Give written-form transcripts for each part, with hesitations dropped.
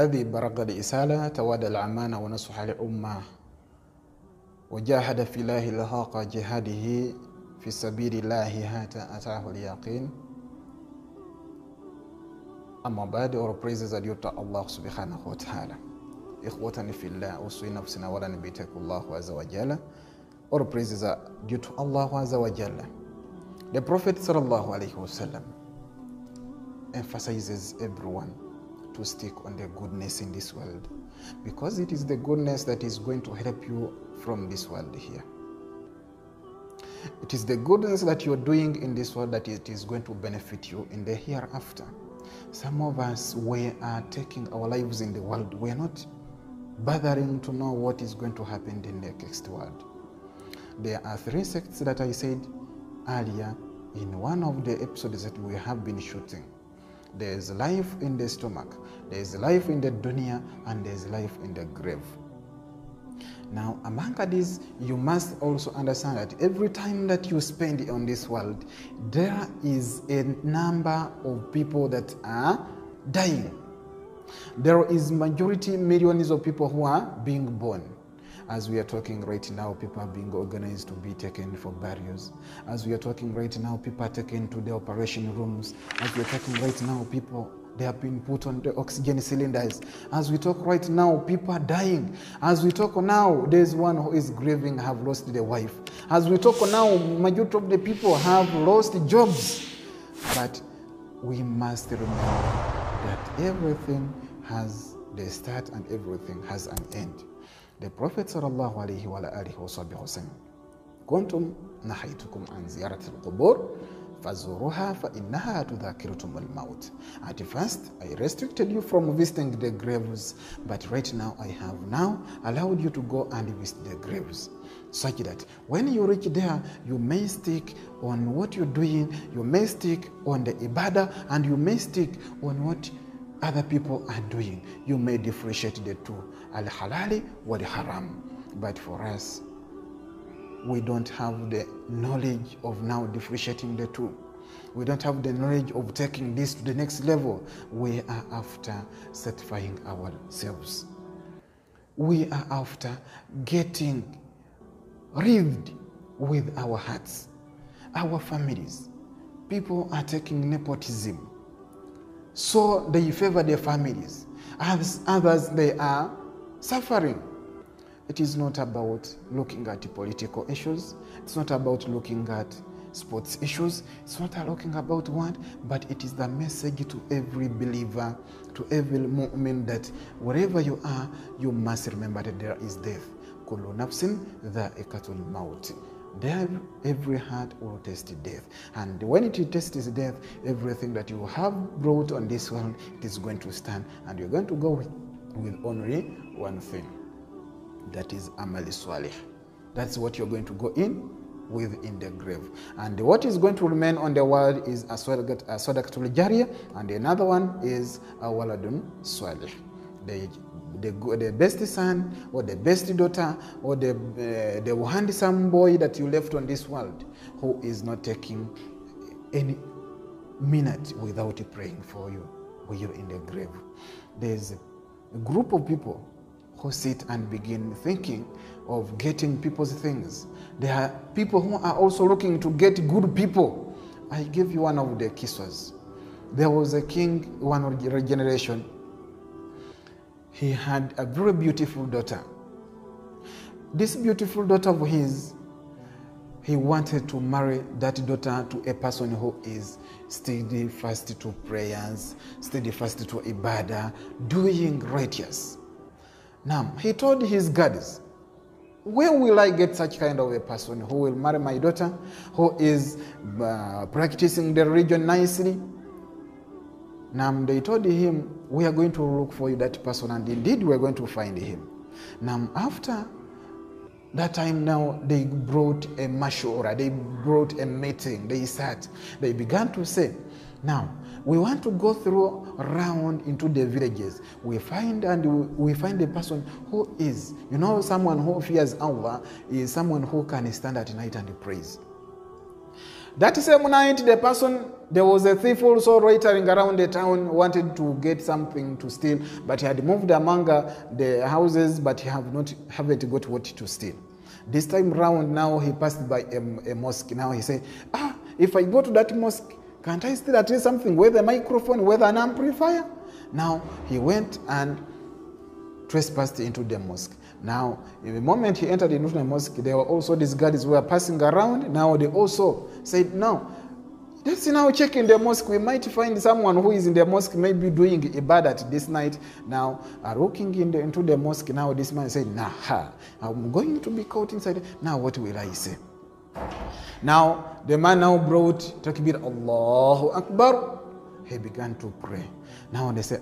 الذي برق الإسالة توادى الأمانة ونصح للأمة وجاهد في الله الحق جهاده في سبيل الله حتى أتاه اليقين. أما بعد, all praises are due to Allah subhanahu wa ta'ala. إخوتني في الله أوصي نفسنا ولا نبيتك الله عز وجل. All praises are due to Allah azza wa jalla. The Prophet sallallahu alaihi wasallam emphasizes everyone to stick on the goodness in this world, because it is the goodness that is going to help you from this world here. It is the goodness that you're doing in this world that it is going to benefit you in the hereafter. Some of us, we are taking our lives in the world. We are not bothering to know what is going to happen in the next world. There are 3 sects that I said earlier in one of the episodes that we have been shooting. There is life in the stomach, there is life in the dunya, and there is life in the grave. Now, among these, you must also understand that every time that you spend on this world, there is a number of people that are dying. There is majority, millions of people who are being born. As we are talking right now, people are being organized to be taken for burials. As we are talking right now, people are taken to the operation rooms. As we are talking right now, people, they have been put on the oxygen cylinders. As we talk right now, people are dying. As we talk now, there's one who is grieving, have lost their wife. As we talk now, majority of the people have lost jobs. But we must remember that everything has the start and everything has an end. The Prophet sallallahu alayhi wa alihi wa sallam, كنتم نهيتكم عن زيارة القبور فزوروها فإنها تذكركم الموت. At first, I restricted you from visiting the graves, but right now I have now allowed you to go and visit the graves, such that when you reach there, you may stick on what you're doing, you may stick on the ibadah, and you may stick on what other people are doing. You may differentiate the two, al-halali wa al-haram. But for us, we don't have the knowledge of now differentiating the two. We don't have the knowledge of taking this to the next level. We are after satisfying ourselves. We are after getting rid with our hearts, our families. People are taking nepotism, so they favor their families. As others, they are suffering. It is not about looking at political issues. It's not about looking at sports issues. It's not looking about what, but it is the message to every believer, to every mu'min, that wherever you are, you must remember that there is death. Kullu nafsin dha'iqatul maut. There, every heart will taste death. And when it tastes death, everything that you have brought on this world, it is going to stand. And you're going to go with only one thing. That is amal swalih. That's what you're going to go in with in the grave. And what is going to remain on the world is a sadaqatul jariyah, and another one is a waladun swalih. The best son or the best daughter or the handsome boy that you left on this world, who is not taking any minute without praying for you when you're in the grave. There's a group of people who sit and begin thinking of getting people's things. There are people who are also looking to get good people. I give you one of the kiswas. There was a king, one generation. He had a very beautiful daughter. This beautiful daughter of his, he wanted to marry that daughter to a person who is steadfast to prayers, steadfast to ibadah, doing righteous. Now, he told his guards, where will I get such kind of a person who will marry my daughter, who is practicing the religion nicely? Now, they told him, we are going to look for you that person, and indeed we are going to find him. Now, after that time, now they brought a mashura, they brought a meeting, they sat, they began to say, now, we want to go through around into the villages. We find a person who is, someone who fears Allah is someone who can stand at night and praise. That same night, there was a thief also loitering around the town, wanted to get something to steal, but he had moved among the houses, but he haven't got what to steal. This time round, now he passed by a mosque. Now he said, if I go to that mosque, can't I steal at least something, whether a microphone, whether an amplifier? Now he went and trespassed into the mosque. Now, in the moment he entered into the mosque, there were also these guards who were passing around. Now they also said, no, let's now check in the mosque. We might find someone who is in the mosque, maybe doing ibadat this night. Now, looking into the mosque, now this man said, nah, I'm going to be caught inside. Now what will I say? Now, the man now brought takbir, Allahu Akbar. He began to pray. Now they say,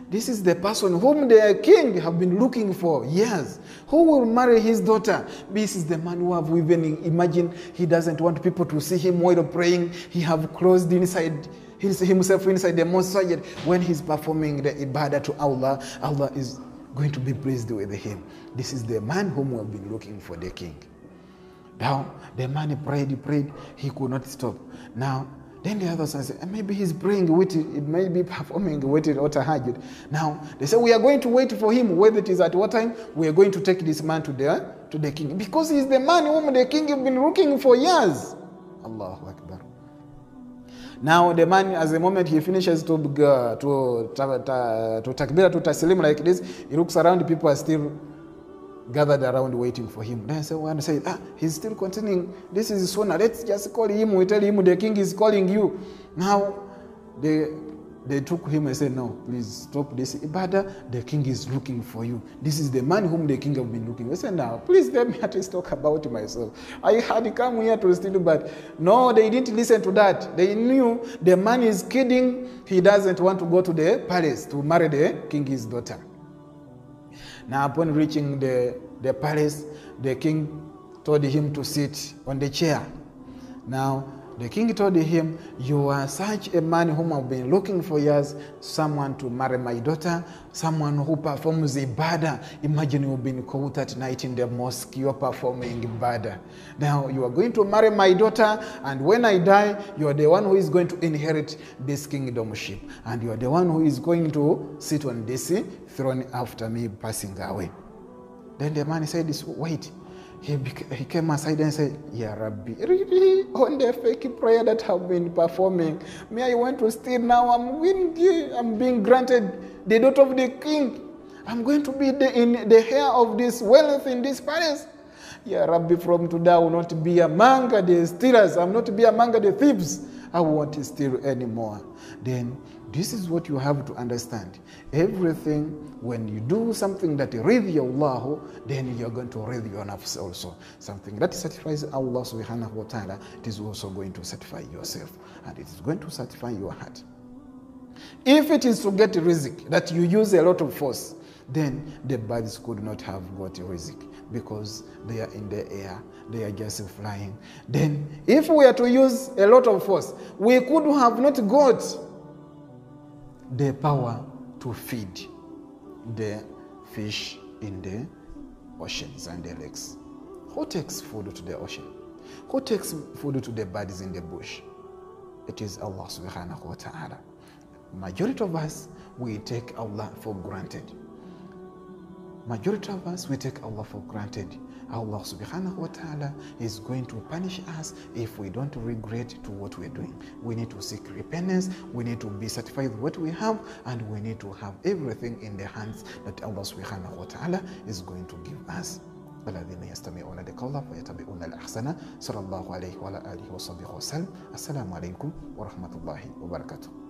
this is the person whom the king have been looking for years. Who will marry his daughter? This is the man who have even imagined he doesn't want people to see him while praying. He have closed himself inside the mosque. When he's performing the ibadah to Allah, Allah is going to be pleased with him. This is the man whom we have been looking for, the king. Now, the man prayed, he could not stop. Now, then the others said, maybe he's praying with it, it may be performing with it or tahajjud. Now, they say, we are going to wait for him, whether it is at what time, we are going to take this man to the king. Because he's the man whom the king has been looking for years. Allahu Akbar. Now, the man, as the moment he finishes to takbir, to taslim like this, he looks around, people are still gathered around waiting for him. Then someone said, he's still continuing. This is Sunnah. Let's just call him. We tell him the king is calling you. Now, they took him and said, no, please stop this ibadah. The king is looking for you. This is the man whom the king have been looking for. I said, now, please let me at least talk about myself. I had come here to steal, but no, they didn't listen to that. They knew the man is kidding. He doesn't want to go to the palace to marry the king's daughter. Now, upon reaching the palace, the king told him to sit on the chair. Now, the king told him, you are such a man whom I've been looking for years, someone to marry my daughter, someone who performs ibadah. Imagine you've been caught at night in the mosque, you're performing ibadah. Now, you are going to marry my daughter, and when I die, you're the one who is going to inherit this kingdomship, and you're the one who is going to sit on this throne after me passing away. Then the man said, wait. He came aside and said, Ya Rabbi, really, on the fake prayer that I've been performing, me I want to steal now, I'm being granted the daughter of the king. I'm going to be in the heir of this wealth in this palace. Ya Rabbi, from today I will not be among the stealers, I will not be among the thieves. I won't steal anymore. Then this is what you have to understand. Everything, when you do something that ridi Allah, then you're going to ridi your nafs also. Something that satisfies Allah subhanahu wa ta'ala, it is also going to satisfy yourself. And it is going to satisfy your heart. If it is to get rizq, that you use a lot of force, then the birds could not have got rizq because they are in the air, they are just flying. Then if we are to use a lot of force, we could have not got the power to feed the fish in the oceans and the lakes. Who takes food to the ocean? Who takes food to the birds in the bush? It is Allah subhanahu wa ta'ala. Majority of us, we take Allah for granted. Majority of us, we take Allah for granted. Allah subhanahu wa ta'ala is going to punish us if we don't regret to what we're doing. We need to seek repentance, we need to be satisfied with what we have, and we need to have everything in the hands that Allah subhanahu wa ta'ala is going to give us. الذين يستمعون القول فيتبعون الأحسن صلى الله عليه وعلى آله وصحبه وسلم. السلام عليكم ورحمة الله وبركاته.